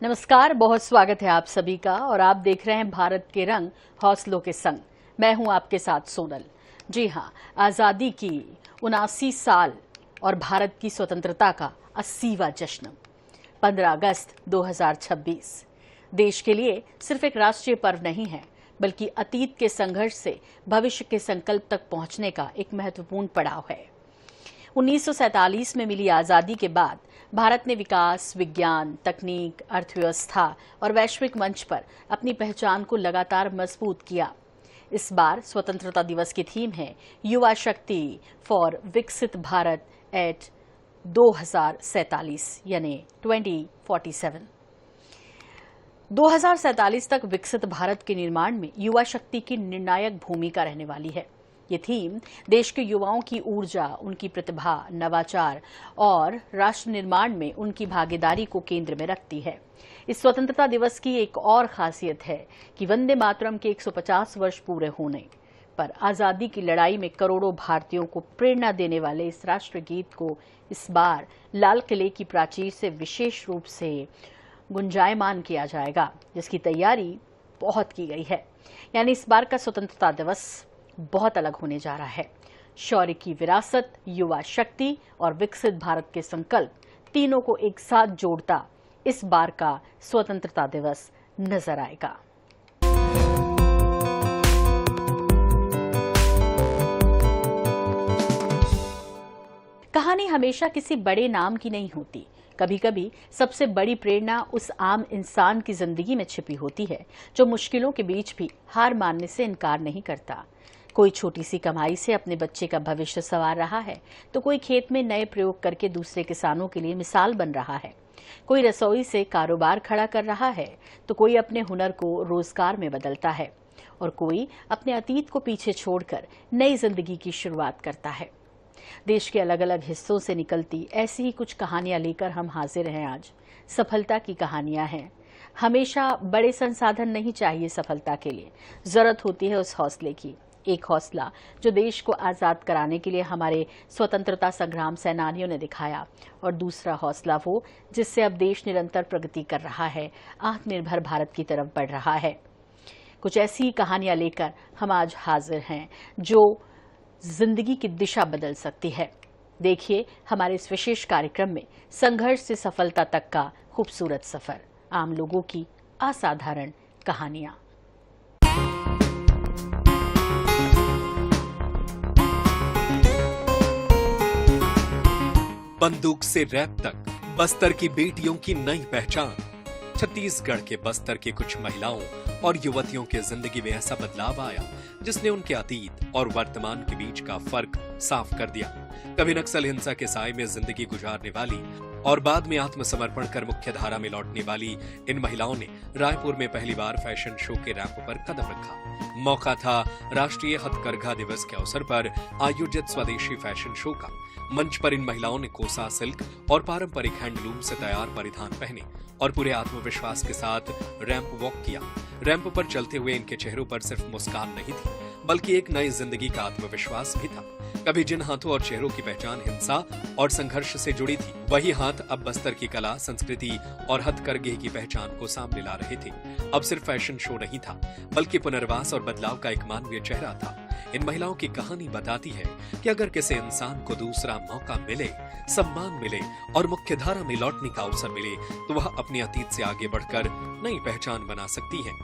नमस्कार, बहुत स्वागत है आप सभी का और आप देख रहे हैं भारत के रंग हौसलों के संग। मैं हूं आपके साथ सोनल। जी हां, आज़ादी की 79 साल और भारत की स्वतंत्रता का 80वां जश्न 15 अगस्त 2026 देश के लिए सिर्फ एक राष्ट्रीय पर्व नहीं है, बल्कि अतीत के संघर्ष से भविष्य के संकल्प तक पहुंचने का एक महत्वपूर्ण पड़ाव है। 1947 में मिली आज़ादी के बाद भारत ने विकास, विज्ञान, तकनीक, अर्थव्यवस्था और वैश्विक मंच पर अपनी पहचान को लगातार मजबूत किया। इस बार स्वतंत्रता दिवस की थीम है युवा शक्ति फॉर विकसित भारत एट 2047 यानी 2047। 2047 तक विकसित भारत के निर्माण में युवा शक्ति की निर्णायक भूमिका रहने वाली है। ये थीम देश के युवाओं की ऊर्जा, उनकी प्रतिभा, नवाचार और राष्ट्र निर्माण में उनकी भागीदारी को केंद्र में रखती है। इस स्वतंत्रता दिवस की एक और खासियत है कि वंदे मातरम के 150 वर्ष पूरे होने पर आज़ादी की लड़ाई में करोड़ों भारतीयों को प्रेरणा देने वाले इस राष्ट्रगीत को इस बार लाल किले की प्राचीर से विशेष रूप से गुंजायमान किया जाएगा, जिसकी तैयारी बहुत की गई है। यानी इस बार का स्वतंत्रता दिवस बहुत अलग होने जा रहा है। शौर्य की विरासत, युवा शक्ति और विकसित भारत के संकल्प तीनों को एक साथ जोड़ता इस बार का स्वतंत्रता दिवस नजर आएगा। कहानी हमेशा किसी बड़े नाम की नहीं होती। कभी कभी सबसे बड़ी प्रेरणा उस आम इंसान की जिंदगी में छिपी होती है जो मुश्किलों के बीच भी हार मानने से इनकार नहीं करता। कोई छोटी सी कमाई से अपने बच्चे का भविष्य संवार रहा है, तो कोई खेत में नए प्रयोग करके दूसरे किसानों के लिए मिसाल बन रहा है। कोई रसोई से कारोबार खड़ा कर रहा है, तो कोई अपने हुनर को रोजगार में बदलता है और कोई अपने अतीत को पीछे छोड़कर नई जिंदगी की शुरुआत करता है। देश के अलग अलग हिस्सों से निकलती ऐसी ही कुछ कहानियां लेकर हम हाजिर हैं आज। सफलता की कहानियां हैं। हमेशा बड़े संसाधन नहीं चाहिए सफलता के लिए, जरूरत होती है उस हौसले की। एक हौसला जो देश को आजाद कराने के लिए हमारे स्वतंत्रता संग्राम सेनानियों ने दिखाया, और दूसरा हौसला वो जिससे अब देश निरंतर प्रगति कर रहा है, आत्मनिर्भर भारत की तरफ बढ़ रहा है। कुछ ऐसी ही कहानियां लेकर हम आज हाजिर हैं जो जिंदगी की दिशा बदल सकती है। देखिए हमारे इस विशेष कार्यक्रम में संघर्ष से सफलता तक का खूबसूरत सफर, आम लोगों की असाधारण कहानियां। बंदूक से रैप तक बस्तर की बेटियों की नई पहचान। छत्तीसगढ़ के बस्तर के कुछ महिलाओं और युवतियों के जिंदगी में ऐसा बदलाव आया जिसने उनके अतीत और वर्तमान के बीच का फर्क साफ कर दिया। कभी नक्सल हिंसा के साए में जिंदगी गुजारने वाली और बाद में आत्मसमर्पण कर मुख्य धारा में लौटने वाली इन महिलाओं ने रायपुर में पहली बार फैशन शो के रैंप पर कदम रखा। मौका था राष्ट्रीय हथकरघा दिवस के अवसर पर आयोजित स्वदेशी फैशन शो का। मंच पर इन महिलाओं ने कोसा सिल्क और पारंपरिक हैंडलूम से तैयार परिधान पहने और पूरे आत्मविश्वास के साथ रैंप वॉक किया। रैंप पर चलते हुए इनके चेहरों पर सिर्फ मुस्कान नहीं थी, बल्कि एक नई जिंदगी का आत्मविश्वास भी था। कभी जिन हाथों और चेहरों की पहचान हिंसा और संघर्ष से जुड़ी थी, वही हाथ अब बस्तर की कला, संस्कृति और हथकरघे की पहचान को सामने ला रहे थे। अब सिर्फ फैशन शो नहीं था, बल्कि पुनर्वास और बदलाव का एक मानवीय चेहरा था। इन महिलाओं की कहानी बताती है कि अगर किसी इंसान को दूसरा मौका मिले, सम्मान मिले और मुख्य धारा में लौटने का अवसर मिले, तो वह अपने अतीत से आगे बढ़कर नई पहचान बना सकती है।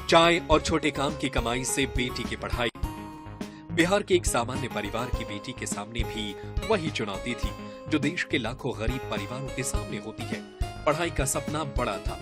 चाय और छोटे काम की कमाई से बेटी की पढ़ाई। बिहार के एक सामान्य परिवार की बेटी के सामने भी वही चुनौती थी जो देश के लाखों गरीब परिवारों के सामने होती है। पढ़ाई का सपना बड़ा था,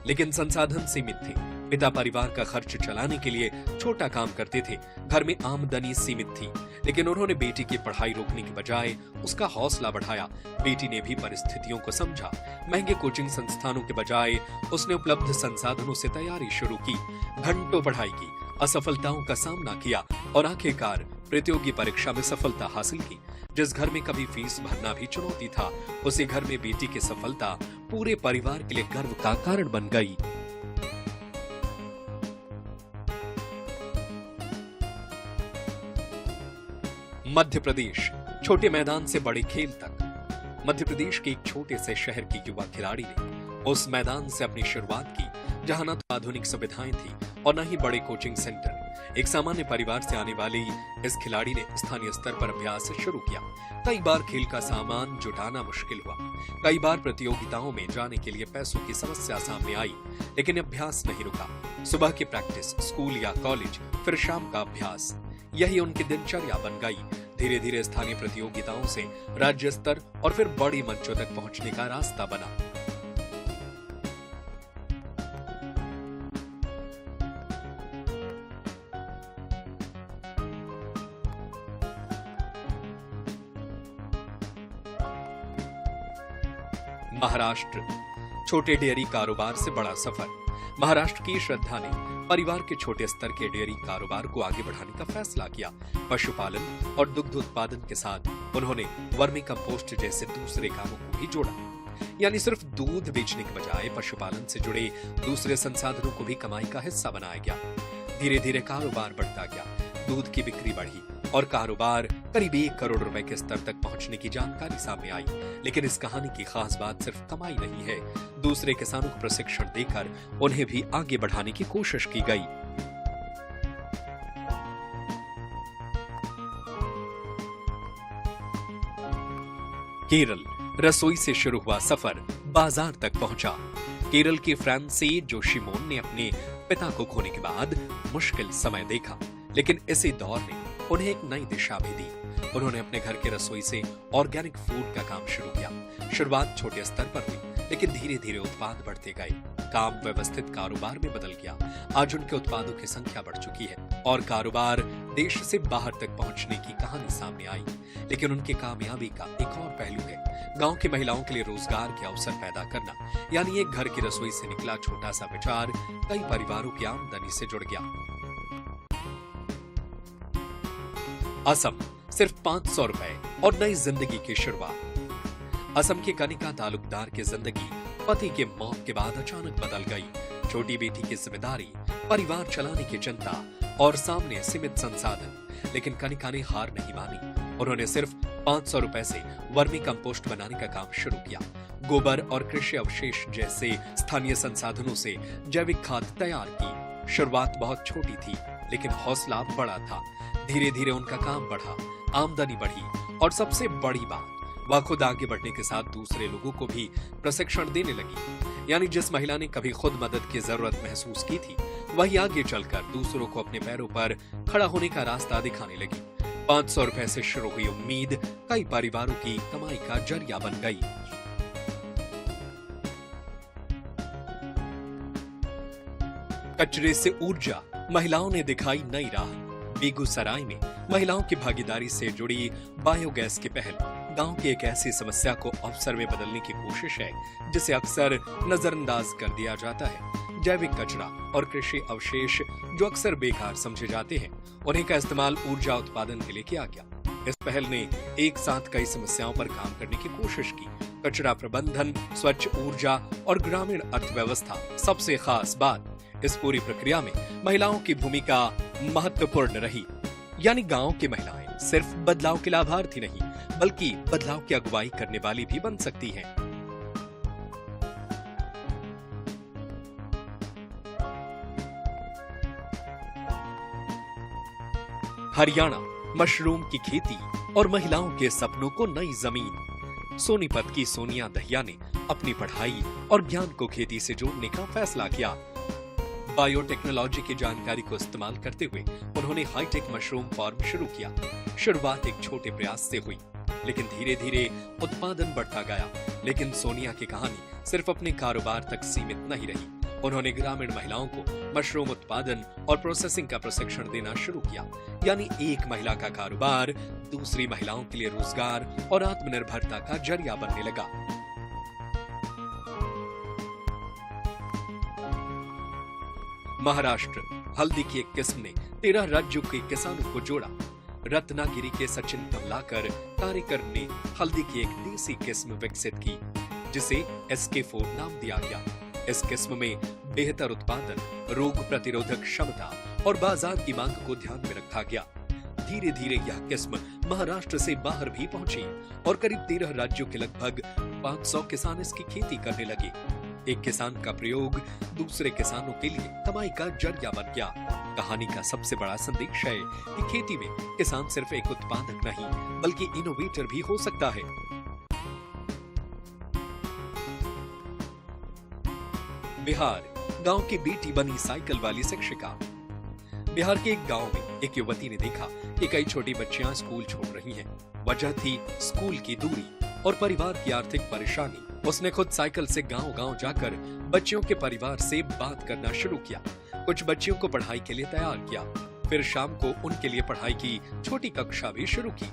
लेकिन संसाधन सीमित थे। पिता परिवार का खर्च चलाने के लिए छोटा काम करते थे। घर में आमदनी सीमित थी, लेकिन उन्होंने बेटी की पढ़ाई रोकने के बजाय उसका हौसला बढ़ाया। बेटी ने भी परिस्थितियों को समझा। महंगे कोचिंग संस्थानों के बजाय उसने उपलब्ध संसाधनों से तैयारी शुरू की। घंटों पढ़ाई की, असफलताओं का सामना किया और आखिरकार प्रतियोगी परीक्षा में सफलता हासिल की। जिस घर में कभी फीस भरना भी चुनौती था, उसी घर में बेटी की सफलता पूरे परिवार के लिए गर्व का कारण बन गई। मध्य प्रदेश छोटे मैदान से बड़े खेल तक, मध्य प्रदेश के एक छोटे से शहर की युवा खिलाड़ी ने उस मैदान से अपनी शुरुआत की जहां न तो आधुनिक सुविधाएं थी और न ही बड़े कोचिंग सेंटर। एक सामान्य परिवार से आने वाली इस खिलाड़ी ने स्थानीय स्तर पर अभ्यास शुरू किया। कई बार खेल का सामान जुटाना मुश्किल हुआ, कई बार प्रतियोगिताओं में जाने के लिए पैसों की समस्या सामने आई, लेकिन अभ्यास नहीं रुका। सुबह की प्रैक्टिस, स्कूल या कॉलेज, फिर शाम का अभ्यास, यही उनकी दिनचर्या बन गई। धीरे धीरे स्थानीय प्रतियोगिताओं से राज्य स्तर और फिर बड़ी मंचों तक पहुंचने का रास्ता बना। महाराष्ट्र, छोटे डेयरी कारोबार से बड़ा सफर। महाराष्ट्र की श्रद्धा ने परिवार के छोटे स्तर के डेयरी कारोबार को आगे बढ़ाने का फैसला किया। पशुपालन और दुग्ध उत्पादन के साथ उन्होंने वर्मी कंपोस्ट जैसे दूसरे कामों को भी जोड़ा। यानी सिर्फ दूध बेचने के बजाय पशुपालन से जुड़े दूसरे संसाधनों को भी कमाई का हिस्सा बनाया गया। धीरे धीरे कारोबार बढ़ता गया, दूध की बिक्री बढ़ी और कारोबार करीब 1 करोड़ रुपए के स्तर तक पहुंचने की जानकारी सामने आई। लेकिन इस कहानी की खास बात सिर्फ कमाई नहीं है, दूसरे किसानों को प्रशिक्षण देकर उन्हें भी आगे बढ़ाने की कोशिश की गई। केरल, रसोई से शुरू हुआ सफर बाजार तक पहुंचा। केरल के फ्रांसी जोशीमोन ने अपने पिता को खोने के बाद मुश्किल समय देखा, लेकिन इसी दौर ने उन्हें एक नई दिशा भी दी। उन्होंने अपने घर के रसोई से ऑर्गेनिक फूड का काम शुरू किया। शुरुआत छोटे स्तर पर हुई, लेकिन धीरे धीरे उत्पाद बढ़ते गए। काम व्यवस्थित कारोबार में बदल गया। आज उनके उत्पादों की संख्या बढ़ चुकी है और कारोबार देश से बाहर तक पहुंचने की कहानी सामने आई। लेकिन उनकी कामयाबी का एक और पहलू है, गांव की महिलाओं के लिए रोजगार के अवसर पैदा करना। यानी एक घर की रसोई से निकला छोटा सा विचार कई परिवारों की आमदनी से जुड़ गया। असम, सिर्फ 500 रुपए और नई जिंदगी की शुरुआत। असम के कनिका तालुकदार की जिंदगी पति के मौत के बाद अचानक बदल गई। छोटी बेटी की जिम्मेदारी, परिवार चलाने की चिंता और सामने सीमित संसाधन। लेकिन कनिका ने हार नहीं मानी। उन्होंने सिर्फ 500 रुपए से वर्मी कंपोस्ट बनाने का काम शुरू किया। गोबर और कृषि अवशेष जैसे स्थानीय संसाधनों से जैविक खाद तैयार की। शुरुआत बहुत छोटी थी, लेकिन हौसला बड़ा था। धीरे धीरे उनका काम बढ़ा, आमदनी बढ़ी और सबसे बड़ी बात, वह खुद आगे बढ़ने के साथ दूसरे लोगों को भी प्रशिक्षण देने लगी। यानी जिस महिला ने कभी खुद मदद की जरूरत महसूस की थी, वही आगे चलकर दूसरों को अपने पैरों पर खड़ा होने का रास्ता दिखाने लगी। 500 रुपए से शुरू हुई उम्मीद कई परिवारों की कमाई का जरिया बन गई। कचरे से ऊर्जा, महिलाओं ने दिखाई नई राह। बेगूसराय में महिलाओं की भागीदारी से जुड़ी बायोगैस की पहल गांव की एक ऐसी समस्या को अवसर में बदलने की कोशिश है जिसे अक्सर नजरअंदाज कर दिया जाता है। जैविक कचरा और कृषि अवशेष जो अक्सर बेकार समझे जाते हैं, उन्हीं का इस्तेमाल ऊर्जा उत्पादन के लिए किया गया। इस पहल ने एक साथ कई समस्याओं पर काम करने की कोशिश की। कचरा प्रबंधन, स्वच्छ ऊर्जा और ग्रामीण अर्थव्यवस्था। सबसे खास बात, इस पूरी प्रक्रिया में महिलाओं की भूमिका महत्वपूर्ण रही। यानी गांव की महिलाएं सिर्फ बदलाव के लाभार्थी नहीं, बल्कि बदलाव की अगुवाई करने वाली भी बन सकती हैं। हरियाणा, मशरूम की खेती और महिलाओं के सपनों को नई जमीन। सोनीपत की सोनिया दहिया ने अपनी पढ़ाई और ज्ञान को खेती से जोड़ने का फैसला किया। बायोटेक्नोलॉजी की जानकारी को इस्तेमाल करते हुए उन्होंने हाईटेक मशरूम फार्म शुरू किया। शुरुआत एक छोटे प्रयास से हुई, लेकिन धीरे धीरे उत्पादन बढ़ता गया। लेकिन सोनिया की कहानी सिर्फ अपने कारोबार तक सीमित नहीं रही। उन्होंने ग्रामीण महिलाओं को मशरूम उत्पादन और प्रोसेसिंग का प्रशिक्षण देना शुरू किया। यानी एक महिला का कारोबार दूसरी महिलाओं के लिए रोजगार और आत्मनिर्भरता का जरिया बनने लगा। महाराष्ट्र, हल्दी की एक किस्म ने 13 राज्यों के किसानों को जोड़ा। रत्नागिरी के सचिन कमलाकर कार्यकर ने हल्दी की एक देसी किस्म विकसित की, जिसे SK4 नाम दिया गया। इस किस्म में बेहतर उत्पादन, रोग प्रतिरोधक क्षमता और बाजार की मांग को ध्यान में रखा गया। धीरे धीरे यह किस्म महाराष्ट्र से बाहर भी पहुंची और करीब 13 राज्यों के लगभग 500 किसान इसकी खेती करने लगे। एक किसान का प्रयोग दूसरे किसानों के लिए कमाई का जरिया बन गया। कहानी का सबसे बड़ा संदेश है कि खेती में किसान सिर्फ एक उत्पादक नहीं बल्कि इनोवेटर भी हो सकता है। बिहार, गांव की बेटी बनी साइकिल वाली शिक्षिका। बिहार के एक गांव में एक युवती ने देखा कि कई छोटी बच्चियां स्कूल छोड़ रही हैं। वजह थी स्कूल की दूरी और परिवार की आर्थिक परेशानी। उसने खुद साइकिल से गांव-गांव जाकर बच्चियों के परिवार से बात करना शुरू किया। कुछ बच्चियों को पढ़ाई के लिए तैयार किया, फिर शाम को उनके लिए पढ़ाई की छोटी कक्षा भी शुरू की।